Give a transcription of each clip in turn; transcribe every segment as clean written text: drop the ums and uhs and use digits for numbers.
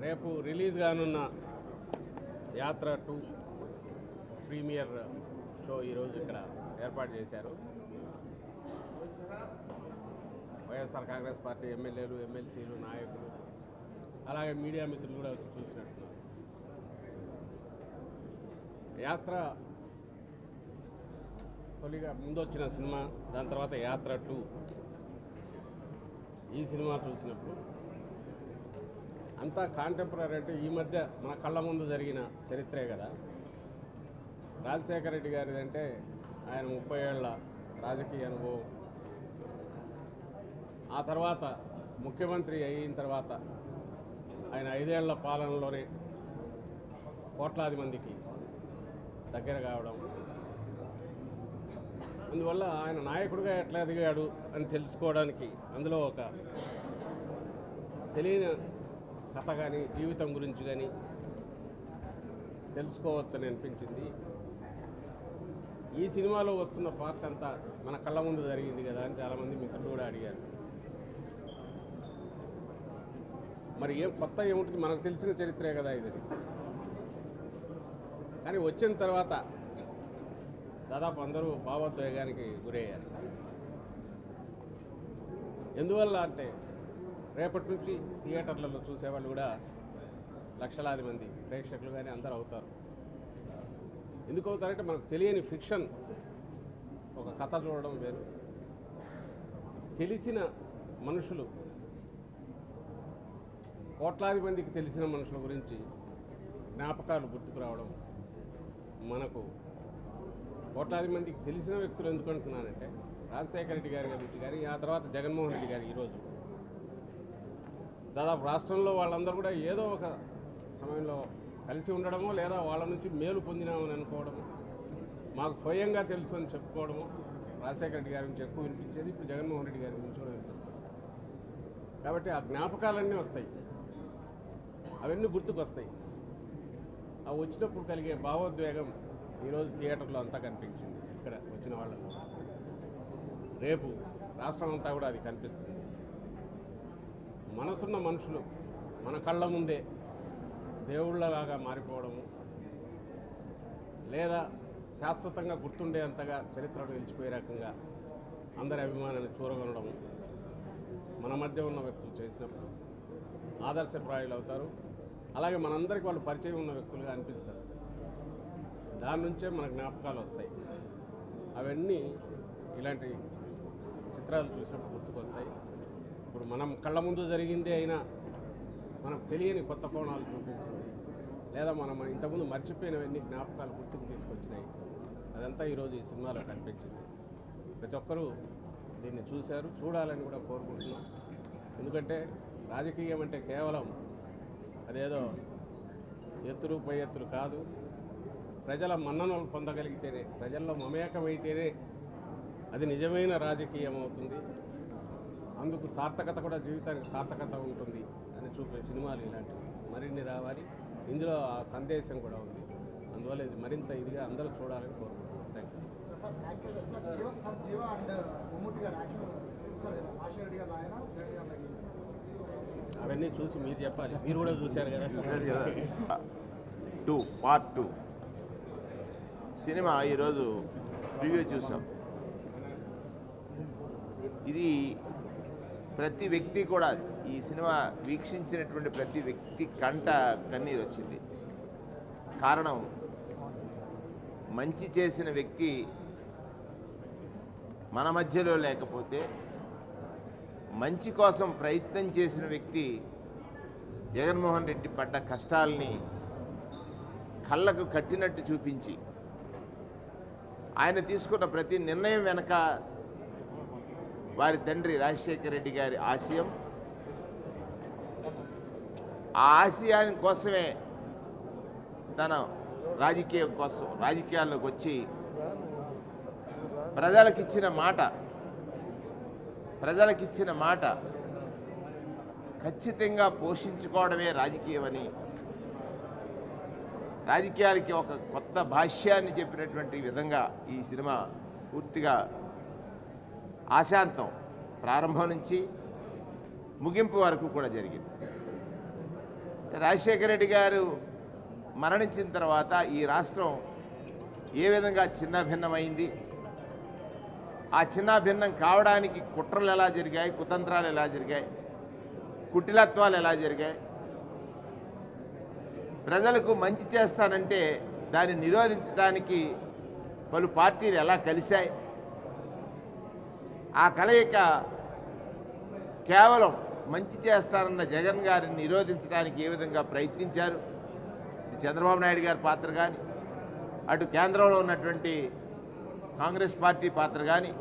రేపు రిలీజ్ కానున్న యాత్ర 2 ప్రీమియర్ షో ఈరోజు ఇక్కడ ఏర్పాటు చేశారు. వైఎస్ఆర్ కాంగ్రెస్ పార్టీ ఎమ్మెల్యేలు, ఎమ్మెల్సీలు, నాయకులు, అలాగే మీడియా మిత్రులు కూడా వచ్చి చూసినట్టున్నారు. యాత్ర తొలిగా ముందు వచ్చిన సినిమా, దాని తర్వాత యాత్ర 2. ఈ సినిమా చూసినప్పుడు అంతా కాంటెంపరీ అంటే ఈ మధ్య మన కళ్ళ ముందు జరిగిన చరిత్రే కదా. రాజశేఖర రెడ్డి గారిది అంటే ఆయన 30 ఏళ్ల రాజకీయ అనుభవం, ఆ తర్వాత ముఖ్యమంత్రి అయిన తర్వాత ఆయన 5 ఏళ్ల పాలనలోనే కోట్లాది మందికి దగ్గర కావడం, అందువల్ల ఆయన నాయకుడిగా ఎట్లా ఎదిగాడు అని తెలుసుకోవడానికి అందులో ఒక తెలియని కథ కానీ జీవితం గురించి కానీ తెలుసుకోవచ్చని అనిపించింది. ఈ సినిమాలో వస్తున్న పార్ట్ అంతా మన కళ్ళ ముందు జరిగింది కదా అని చాలామంది మిత్రులు కూడా అడిగారు. మరి ఏం కొత్త ఏముంటుంది, మనకు తెలిసిన చరిత్రే కదా ఇది. కానీ వచ్చిన తర్వాత దాదాపు అందరూ భావోద్వేగానికి గురయ్యారు. ఎందువల్ల అంటే రేపటి నుంచి థియేటర్లలో చూసేవాళ్ళు కూడా లక్షలాది మంది ప్రేక్షకులు కానీ అందరూ అవుతారు. ఎందుకు అవుతారంటే మనకు తెలియని ఫిక్షన్, ఒక కథ చూడడం వేరు, తెలిసిన మనుషులు, కోట్లాది మందికి తెలిసిన మనుషుల గురించి జ్ఞాపకాలు గుర్తుకు రావడం. మనకు కోట్లాది మందికి తెలిసిన వ్యక్తులు ఎందుకు అంటున్నానంటే రాజశేఖర రెడ్డి గారి గురించి కానీ, ఆ తర్వాత జగన్మోహన్ రెడ్డి గారు ఈరోజు దాదాపు రాష్ట్రంలో వాళ్ళందరూ కూడా ఏదో ఒక సమయంలో కలిసి ఉండడమో లేదా వాళ్ళ నుంచి మేలు పొందినామని అనుకోవడము, మాకు స్వయంగా తెలుసు అని చెప్పుకోవడము. రాజశేఖర రెడ్డి గారి నుంచి ఎక్కువ వినిపించేది, ఇప్పుడు జగన్మోహన్ రెడ్డి గారి నుంచి కూడా వినిపిస్తుంది. కాబట్టి ఆ జ్ఞాపకాలన్నీ వస్తాయి, అవన్నీ గుర్తుకొస్తాయి. అవి వచ్చినప్పుడు కలిగే భావోద్వేగం ఈరోజు థియేటర్లో అంతా కనిపించింది. ఇక్కడ వచ్చిన వాళ్ళకు రేపు రాష్ట్రం అంతా కూడా అది కనిపిస్తుంది. మనసున్న మనుషులు మన కళ్ళ ముందే దేవుళ్ళలాగా మారిపోవడము, లేదా శాశ్వతంగా గుర్తుండేంతగా చరిత్రలో నిలిచిపోయే రకంగా అందరి అభిమానాన్ని చూరగొనడము మన మధ్య ఉన్న వ్యక్తులు చేసినప్పుడు ఆదర్శప్రాయులు అవుతారు. అలాగే మనందరికీ వాళ్ళు పరిచయం ఉన్న వ్యక్తులుగా అనిపిస్తారు. దాని నుంచే మన జ్ఞాపకాలు వస్తాయి. అవన్నీ ఇలాంటి చిత్రాలు చూసినప్పుడు గుర్తుకొస్తాయి. ఇప్పుడు మనం కళ్ళ ముందు జరిగిందే అయినా మనకు తెలియని కొత్త కోణాలు చూపించింది, లేదా మనం ఇంతకుముందు మర్చిపోయినవన్నీ జ్ఞాపకాలు గుర్తుకు తీసుకొచ్చినాయి. అదంతా ఈరోజు ఈ సినిమాలో కనిపించింది. ప్రతి ఒక్కరూ దీన్ని చూశారు, చూడాలని కూడా కోరుకుంటున్నాం. ఎందుకంటే రాజకీయం అంటే కేవలం అదేదో ఎత్తులు పై ఎత్తులు కాదు. ప్రజల మన్ననలు పొందగలిగితేనే, ప్రజల్లో మమేకమైతేనే అది నిజమైన రాజకీయం అవుతుంది. అందుకు సార్థకత కూడా, జీవితానికి సార్థకత ఉంటుంది అని చూపే సినిమాలు ఇలాంటివి మరిన్ని రావాలి. ఇందులో ఆ సందేశం కూడా ఉంది. అందువల్ల ఇది మరింత ఇదిగా అందరూ చూడాలని కోరుకుంటున్నాను. Thank you. అవన్నీ చూసి మీరు చెప్పాలి, మీరు కూడా చూశారు కదా. పార్ట్ 2 సినిమా ఈరోజు రివ్యూ చూసాం. ఇది ప్రతి వ్యక్తి కూడా, ఈ సినిమా వీక్షించినటువంటి ప్రతి వ్యక్తి కంట కన్నీరు వచ్చింది. కారణం, మంచి చేసిన వ్యక్తి మన మధ్యలో లేకపోతే, మంచి కోసం ప్రయత్నం చేసిన వ్యక్తి జగన్మోహన్ రెడ్డి పడ్డ కష్టాలని కళ్ళకు కట్టినట్టు చూపించి, ఆయన తీసుకున్న ప్రతి నిర్ణయం వెనక వారి తండ్రి రాజశేఖర రెడ్డి గారి ఆశయం, ఆ ఆశయాని కోసమే తన రాజకీయాల్లోకి వచ్చి ప్రజలకిచ్చిన మాట ఖచ్చితంగా పోషించుకోవడమే రాజకీయమని, రాజకీయాలకి ఒక కొత్త భాష్యాన్ని చెప్పినటువంటి విధంగా ఈ సినిమా పూర్తిగా ఆశాంతం ప్రారంభం నుంచి ముగింపు వరకు కూడా జరిగింది. రాజశేఖర రెడ్డి గారు మరణించిన తర్వాత ఈ రాష్ట్రం ఏ విధంగా చిన్నాభిన్నమైంది, ఆ చిన్నాభిన్నం కావడానికి కుట్రలు ఎలా జరిగాయి, కుతంత్రాలు ఎలా జరిగాయి, కుటిలత్వాలు ఎలా జరిగాయి, ప్రజలకు మంచి చేస్తానంటే దాన్ని నిరోధించడానికి పలు పార్టీలు ఎలా కలిశాయి, ఆ కలయిక కేవలం మంచి చేస్తారన్న జగన్ గారిని నిరోధించడానికి ఏ విధంగా ప్రయత్నించారు, చంద్రబాబు నాయుడు గారి పాత్ర కానీ, అటు కేంద్రంలో ఉన్నటువంటి కాంగ్రెస్ పార్టీ పాత్ర కానీ,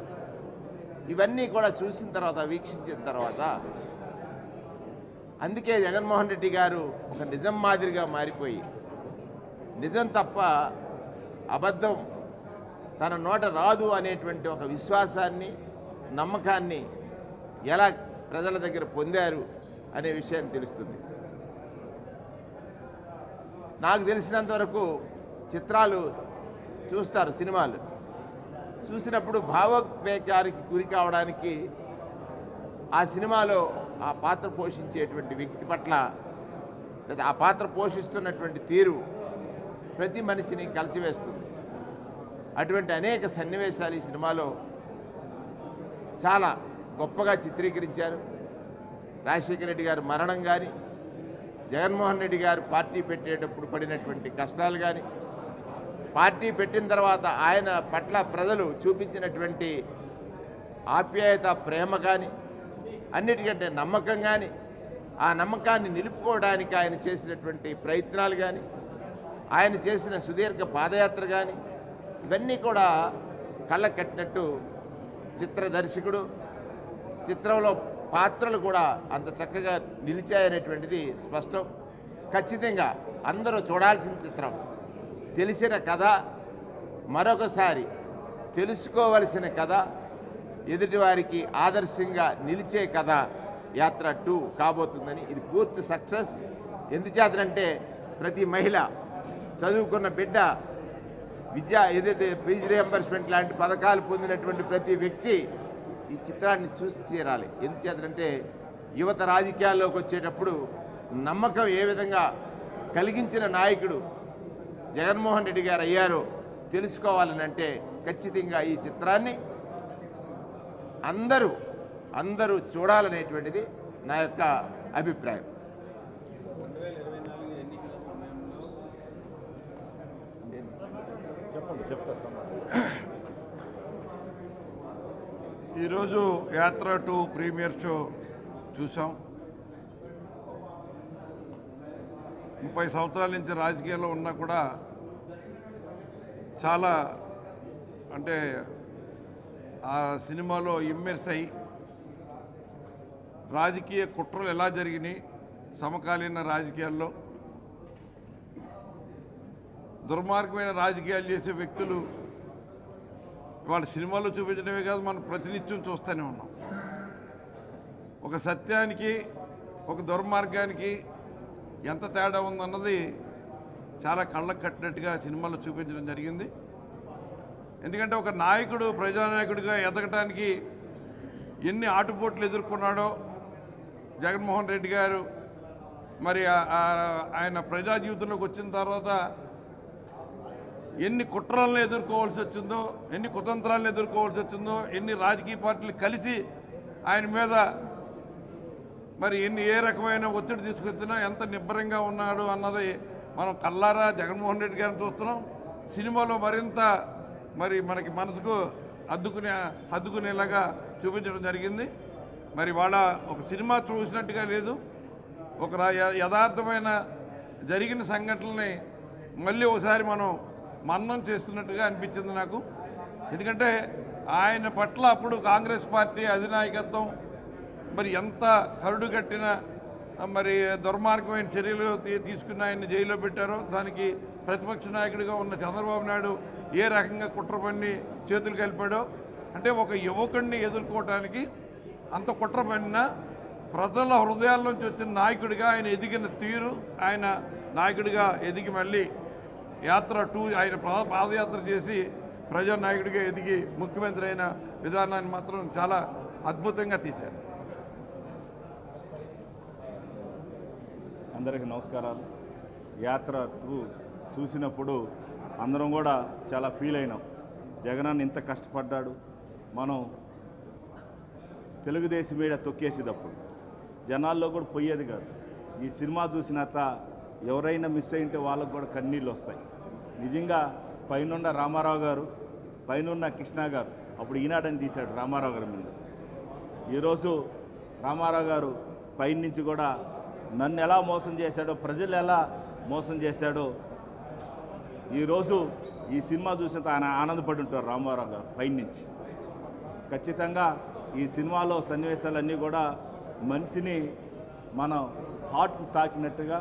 ఇవన్నీ కూడా చూసిన తర్వాత, వీక్షించిన తర్వాత అందుకే జగన్మోహన్ రెడ్డి గారు ఒక నిజం మాదిరిగా మారిపోయి నిజం తప్ప అబద్ధం తన నోట రాదు అనేటువంటి ఒక విశ్వాసాన్ని, నమ్మకాన్ని ఎలా ప్రజల దగ్గర పొందారు అనే విషయాన్ని తెలుస్తుంది. నాకు తెలిసినంతవరకు చిత్రాలు చూస్తారు, సినిమాలు చూసినప్పుడు భావోద్వేగానికి గురి కావడానికి ఆ సినిమాలో ఆ పాత్ర పోషించేటువంటి వ్యక్తి పట్ల లేదా ఆ పాత్ర పోషిస్తున్నటువంటి తీరు ప్రతి మనిషిని కలిచివేస్తుంది. అటువంటి అనేక సన్నివేశాలు ఈ సినిమాలో చాలా గొప్పగా చిత్రీకరించారు. రాజశేఖర రెడ్డి గారి మరణం కానీ, జగన్మోహన్ రెడ్డి గారు పార్టీ పెట్టేటప్పుడు పడినటువంటి కష్టాలు కానీ, పార్టీ పెట్టిన తర్వాత ఆయన పట్ల ప్రజలు చూపించినటువంటి ఆప్యాయత, ప్రేమ కానీ, అన్నిటికంటే నమ్మకం కానీ, ఆ నమ్మకాన్ని నిలుపుకోవడానికి ఆయన చేసినటువంటి ప్రయత్నాలు కానీ, ఆయన చేసిన సుదీర్ఘ పాదయాత్ర కానీ, ఇవన్నీ కూడా కళ్ళకు కట్టినట్టు చిత్ర దర్శకుడు, చిత్రంలో పాత్రలు కూడా అంత చక్కగా నిలిచాయనేటువంటిది స్పష్టం. ఖచ్చితంగా అందరూ చూడాల్సిన చిత్రం. తెలిసిన కథ, మరొకసారి తెలుసుకోవలసిన కథ, ఎదుటివారికి ఆదర్శంగా నిలిచే కథ యాత్ర 2 కాబోతుందని. ఇది పూర్తి సక్సెస్. ఎందుచేతనంటే ప్రతి మహిళ, చదువుకున్న బిడ్డ, ఏదైతే ఫీజు రియంబర్స్మెంట్ లాంటి పథకాలు పొందినటువంటి ప్రతి వ్యక్తి ఈ చిత్రాన్ని చూసి తీరాలి. ఎందుచేతనంటే యువత రాజకీయాల్లోకి వచ్చేటప్పుడు నమ్మకం ఏ విధంగా కలిగించిన నాయకుడు జగన్మోహన్ రెడ్డి గారు అయ్యారో తెలుసుకోవాలని అంటే ఖచ్చితంగా ఈ చిత్రాన్ని అందరూ చూడాలనేటువంటిది నా యొక్క అభిప్రాయం. ఈరోజు యాత్ర 2 ప్రీమియర్ షో చూసాం. 30 సంవత్సరాల నుంచి రాజకీయాల్లో ఉన్నా కూడా చాలా అంటే ఆ సినిమాలో ఇమ్మెర్స్ అయ్యి రాజకీయ కుట్రలు ఎలా జరిగినాయి, సమకాలీన రాజకీయాల్లో దుర్మార్గమైన రాజకీయాలు చేసే వ్యక్తులు వాళ్ళ సినిమాలో చూపించడమే కాదు, మనం ప్రతినిత్యం చూస్తూనే ఉన్నాం. ఒక సత్యానికి ఒక దుర్మార్గానికి ఎంత తేడా ఉందన్నది చాలా కళ్ళకు కట్టినట్టుగా సినిమాలో చూపించడం జరిగింది. ఎందుకంటే ఒక నాయకుడు ప్రజానాయకుడిగా ఎదగటానికి ఎన్ని ఆటుపోట్లు ఎదుర్కొన్నాడో జగన్మోహన్ రెడ్డి గారు, మరి ఆయన ప్రజా జీవితంలోకి వచ్చిన తర్వాత ఎన్ని కుట్రలను ఎదుర్కోవాల్సి వచ్చిందో, ఎన్ని కుతంత్రాలను ఎదుర్కోవాల్సి వచ్చిందో, ఎన్ని రాజకీయ పార్టీలు కలిసి ఆయన మీద మరి ఏ రకమైన ఒత్తిడి తీసుకొచ్చినా ఎంత నిబ్బరంగా ఉన్నాడు అన్నది మనం కళ్ళారా జగన్మోహన్ రెడ్డి గారిని చూస్తున్నాం. సినిమాలో మరింత మరి మనకి మనసుకు హద్దుకునేలాగా చూపించడం జరిగింది. మరి వాళ్ళ ఒక సినిమా చూసినట్టుగా లేదు, ఒక యథార్థమైన జరిగిన సంఘటనల్ని మళ్ళీ ఒకసారి మనం మన్నం చేస్తున్నట్టుగా అనిపించింది నాకు. ఎందుకంటే ఆయన పట్ల అప్పుడు కాంగ్రెస్ పార్టీ అధినాయకత్వం మరి ఎంత కరుడు కట్టిన మరి దుర్మార్గమైన చర్యలు తీసుకుని ఆయన్ని జైల్లో పెట్టారో, దానికి ప్రతిపక్ష నాయకుడిగా ఉన్న చంద్రబాబు నాయుడు ఏ రకంగా కుట్ర పన్ని చేతులు కలిపాడో, అంటే ఒక యువకుడిని ఎదుర్కోవడానికి అంత కుట్ర పన్నిన ప్రజల హృదయాల్లోంచి వచ్చిన నాయకుడిగా ఆయన ఎదిగిన తీరు, ఆయన నాయకుడిగా ఎదిగి మళ్ళీ యాత్ర 2 ఆయన పాదయాత్ర చేసి ప్రజానాయకుడిగా ఎదిగి ముఖ్యమంత్రి అయిన విధానాన్ని మాత్రం చాలా అద్భుతంగా తీశారు. అందరికీ నమస్కారాలు. యాత్ర 2 చూసినప్పుడు అందరం కూడా చాలా ఫీల్ అయినాం. జగనన్న ఇంత కష్టపడ్డాడు, మనం తెలుగుదేశం మీద తొక్కేసేటప్పుడు జనాల్లో కూడా పోయేది కాదు. ఈ సినిమా చూసినాక ఎవరైనా మిస్ అయింటే వాళ్ళకు కూడా కన్నీళ్ళు వస్తాయి. నిజంగా పైనున్న రామారావు గారు, పైనున్న కృష్ణ గారు అప్పుడు ఈనాడని తీశాడు రామారావు గారి మీద. ఈరోజు రామారావు గారు పైనుంచి కూడా నన్ను ఎలా మోసం చేశాడో, ప్రజలు ఎలా మోసం చేశాడో ఈరోజు ఈ సినిమా చూసినంత ఆయన ఆనందపడి ఉంటారు రామారావు గారు పైనుంచి. ఖచ్చితంగా ఈ సినిమాలో సన్నివేశాలన్నీ కూడా మనిషిని మనం హార్ట్ని తాకినట్టుగా,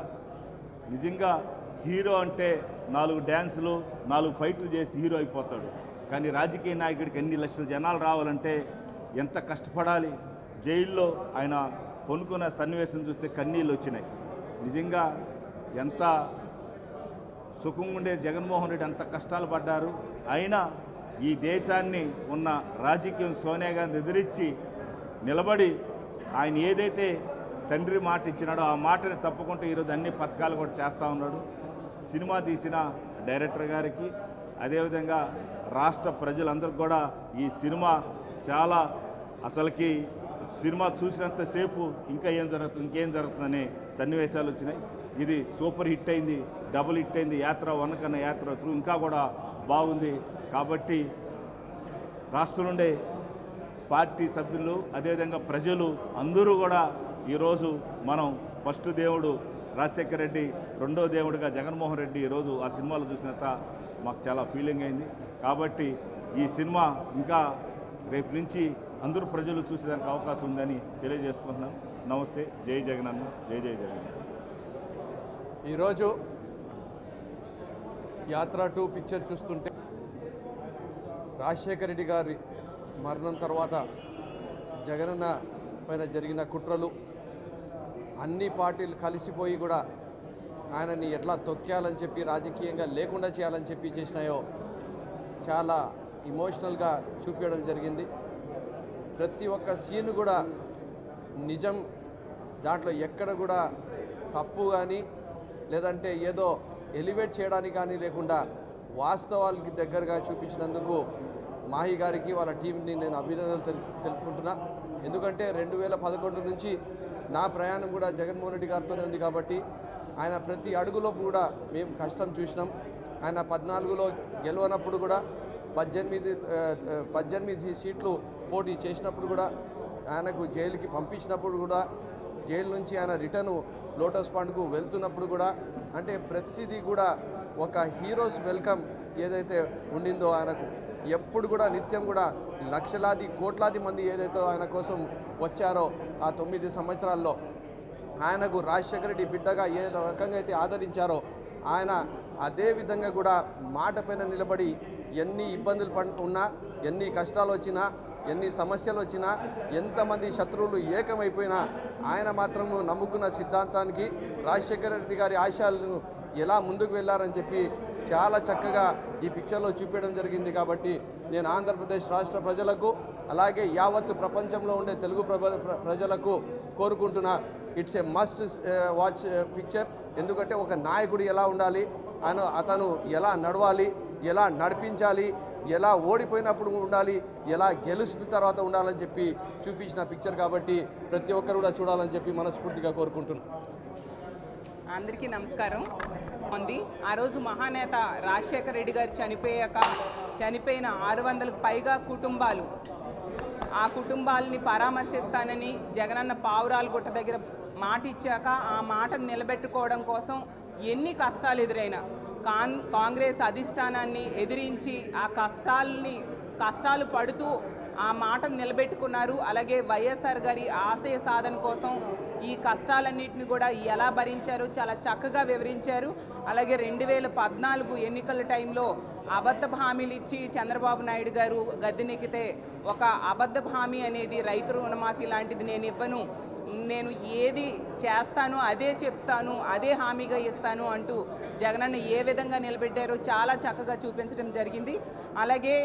నిజంగా హీరో అంటే 4 డ్యాన్సులు 4 ఫైట్లు చేసి హీరో అయిపోతాడు. కానీ రాజకీయ నాయకుడికి ఎన్ని లక్షల జనాలు రావాలంటే ఎంత కష్టపడాలి. జైల్లో ఆయన కొనుక్కున్న సన్నివేశం చూస్తే కన్నీళ్ళు వచ్చినాయి. నిజంగా ఎంత సుఖంగా ఉండే జగన్మోహన్ రెడ్డి అంత కష్టాలు పడ్డారు. అయినా ఈ దేశాన్ని ఉన్న రాజకీయం సోనియా గాంధీ ఎదిరించి నిలబడి ఆయన ఏదైతే తండ్రి మాట ఇచ్చినాడో ఆ మాటని తప్పకుండా ఈరోజు అన్ని పథకాలు కూడా చేస్తూ ఉన్నాడు. సినిమా తీసిన డైరెక్టర్ గారికి, అదేవిధంగా రాష్ట్ర ప్రజలందరికీ కూడా ఈ సినిమా చాలా అసలుకి సినిమా చూసినంతసేపు ఇంకేం జరుగుతుందనే సన్నివేశాలు వచ్చినాయి. ఇది సూపర్ హిట్ అయింది, డబుల్ హిట్ అయింది. యాత్ర 1 కన్నా యాత్ర 2 ఇంకా కూడా బాగుంది. కాబట్టి రాష్ట్రం నుండే పార్టీ సభ్యులు, అదేవిధంగా ప్రజలు అందరూ కూడా ఈరోజు మనం ఫస్ట్ దేవుడు రాజశేఖర రెడ్డి, రెండో దేవుడిగా జగన్మోహన్ రెడ్డి ఈరోజు ఆ సినిమాలు చూసినంత మాకు చాలా ఫీలింగ్ అయింది. కాబట్టి ఈ సినిమా ఇంకా రేపు నుంచి అందరూ ప్రజలు చూసేదానికి అవకాశం ఉందని తెలియజేసుకుంటున్నాం. నమస్తే. జై జగనన్న, జై జై జగన్. ఈరోజు యాత్ర 2 పిక్చర్ చూస్తుంటే రాజశేఖర రెడ్డి గారి మరణం తర్వాత జగనన్న పైన జరిగిన కుట్రలు, అన్ని పార్టీలు కలిసిపోయి కూడా ఆయనని ఎట్లా తొక్కేయాలని చెప్పి, రాజకీయంగా లేకుండా చేయాలని చెప్పి చేసినాయో చాలా ఇమోషనల్గా చూపించడం జరిగింది. ప్రతి ఒక్క సీన్ కూడా నిజం, దాంట్లో ఎక్కడ కూడా తప్పు కానీ లేదంటే ఏదో ఎలివేట్ చేయడానికి కానీ లేకుండా వాస్తవాలకి దగ్గరగా చూపించినందుకు మాహి గారికి, వాళ్ళ టీంని నేను అభినందనలు తెలుపుకుంటున్నా. ఎందుకంటే 2011 నుంచి నా ప్రయాణం కూడా జగన్మోహన్ రెడ్డి గారితోనే ఉంది కాబట్టి ఆయన ప్రతి అడుగులో కూడా మేము కష్టం చూసినాం. ఆయన 14లో గెలవనప్పుడు కూడా 18 సీట్లు పోటీ చేసినప్పుడు కూడా, ఆయనకు జైలుకి పంపించినప్పుడు కూడా, జైలు నుంచి ఆయన రిటర్ను లోటస్ పాండ్కు వెళ్తున్నప్పుడు కూడా, అంటే ప్రతిదీ కూడా ఒక హీరోస్ వెల్కమ్ ఏదైతే ఉండిందో ఆయనకు, ఎప్పుడు కూడా నిత్యం కూడా లక్షలాది కోట్లాది మంది ఏదైతే ఆయన కోసం వచ్చారో ఆ 9 సంవత్సరాల్లో ఆయనకు రాజశేఖర రెడ్డి బిడ్డగా ఏ రకంగా అయితే ఆదరించారో ఆయన అదే విధంగా కూడా మాట పైన నిలబడి ఎన్ని ఇబ్బందులు ఉన్నా, ఎన్ని కష్టాలు వచ్చినా, ఎన్ని సమస్యలు వచ్చినా, ఎంతమంది శత్రువులు ఏకమైపోయినా ఆయన మాత్రము నమ్ముకున్న సిద్ధాంతానికి, రాజశేఖర రెడ్డి గారి ఆశయాలను ఎలా ముందుకు వెళ్ళారని చెప్పి చాలా చక్కగా ఈ పిక్చర్లో చూపించడం జరిగింది. కాబట్టి నేను ఆంధ్రప్రదేశ్ రాష్ట్ర ప్రజలకు, అలాగే యావత్ ప్రపంచంలో ఉండే తెలుగు ప్రజలకు కోరుకుంటున్నా, it's a must watch picture. ఎందుకంటే ఒక నాయకుడు ఎలా ఉండాలి, అతను ఎలా నడవాలి, ఎలా నడిపించాలి, ఎలా ఓడిపోయినప్పుడు ఉండాలి, ఎలా గెలుచిన తర్వాత ఉండాలని చెప్పి చూపించిన పిక్చర్ కాబట్టి ప్రతి ఒక్కరు కూడా చూడాలని చెప్పి మనస్ఫూర్తిగా కోరుకుంటున్నాను. అందరికీ నమస్కారం. ఆ రోజు మహానేత రాజశేఖర రెడ్డి గారు చనిపోయిన 600కు పైగా కుటుంబాలు, ఆ కుటుంబాలని పరామర్శిస్తానని జగనన్న పావురాలగుట్ట దగ్గర మాట ఇచ్చాక ఆ మాటను నిలబెట్టుకోవడం కోసం ఎన్ని కష్టాలు ఎదురైనా కాంగ్రెస్ అధిష్టానాన్ని ఎదిరించి ఆ కష్టాలు పడుతూ ఆ మాటను నిలబెట్టుకున్నారు. అలాగే వైఎస్ఆర్ గారి ఆశయ సాధన కోసం ఈ కష్టాలన్నింటినీ కూడా ఎలా భరించారు చాలా చక్కగా వివరించారు. అలాగే 2014 ఎన్నికల టైంలో అబద్ధ హామీలు ఇచ్చి చంద్రబాబు నాయుడు గారు గద్దెనెక్కితే ఒక అబద్ధ హామీ అనేది రైతు రుణమాఫీ లాంటిది నేను ఇవ్వను, నేను ఏది చేస్తాను అదే చెప్తాను, అదే హామీగా ఇస్తాను అంటూ జగనన్న ఏ విధంగా నిలబెట్టారో చాలా చక్కగా చూపించడం జరిగింది. అలాగే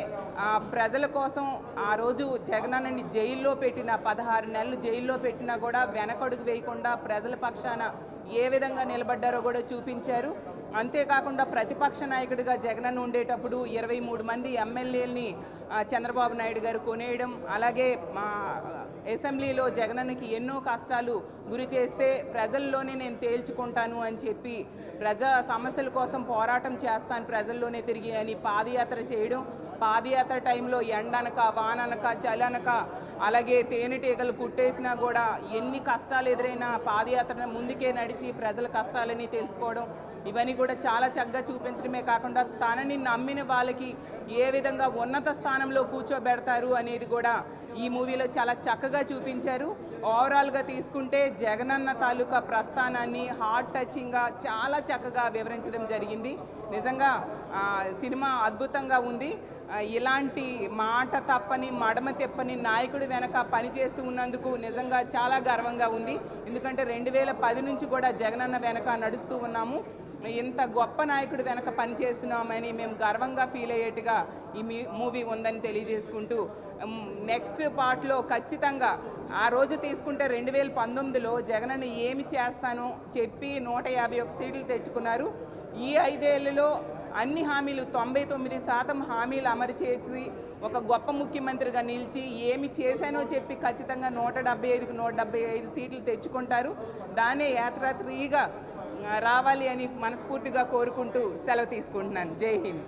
ప్రజల కోసం ఆ రోజు జగనన్నని జైల్లో పెట్టిన 16 నెలలు జైల్లో పెట్టినా కూడా వెనకడుగు వేయకుండా ప్రజల పక్షాన ఏ విధంగా నిలబడ్డారో కూడా చూపించారు. అంతేకాకుండా ప్రతిపక్ష నాయకుడిగా జగనన్న ఉండేటప్పుడు 23 మంది ఎమ్మెల్యేలని చంద్రబాబు నాయుడు గారు కొనేయడం, అలాగే అసెంబ్లీలో జగనన్నకి ఎన్నో కష్టాలు గురి చేస్తే ప్రజల్లోనే నేను తేల్చుకుంటాను అని చెప్పి ప్రజా సమస్యల కోసం పోరాటం చేస్తాను ప్రజల్లోనే తిరిగి అని పాదయాత్ర చేయడం, పాదయాత్ర టైంలో ఎండనక వాననక చలనక అలాగే తేనెటీగలు కుట్టేసినా కూడా ఎన్ని కష్టాలు ఎదురైనా పాదయాత్ర ముందుకే నడిచి ప్రజల కష్టాలని తెలుసుకోవడం, ఇవన్నీ కూడా చాలా చక్కగా చూపించడమే కాకుండా తనని నమ్మిన వాళ్ళకి ఏ విధంగా ఉన్నత స్థానంలో కూర్చోబెడతారు అనేది కూడా ఈ మూవీలో చాలా చక్కగా చూపించారు. ఓవరాల్గా తీసుకుంటే జగనన్న తాలూకా ప్రస్థానాన్ని హార్ట్ టచింగ్గా చాలా చక్కగా వివరించడం జరిగింది. నిజంగా సినిమా అద్భుతంగా ఉంది. ఇలాంటి మాట తప్పని మడమ తెప్పని నాయకుడి వెనక పనిచేస్తూ ఉన్నందుకు నిజంగా చాలా గర్వంగా ఉంది. ఎందుకంటే 2010 నుంచి కూడా జగనన్న వెనక నడుస్తూ ఉన్నాము. ఇంత గొప్ప నాయకుడి వెనక పనిచేస్తున్నామని మేము గర్వంగా ఫీల్ అయ్యేట్టుగా ఈ మూవీ ఉందని తెలియజేసుకుంటూ నెక్స్ట్ పార్ట్లో ఖచ్చితంగా ఆ రోజు తీసుకుంటే 2019లో జగనన్న ఏమి చేస్తానో చెప్పి 151 సీట్లు తెచ్చుకున్నారు. ఈ 5 ఏళ్లలో అన్ని హామీలు 99% హామీలు అమలు చేసి ఒక గొప్ప ముఖ్యమంత్రిగా నిలిచి ఏమి చేశానో చెప్పి ఖచ్చితంగా 175కి 175 సీట్లు తెచ్చుకుంటారు. దాన్నే యాత్రాత్రిగా రావాలి అని మనస్ఫూర్తిగా కోరుకుంటూ సెలవు తీసుకుంటున్నాను. జై హింద్.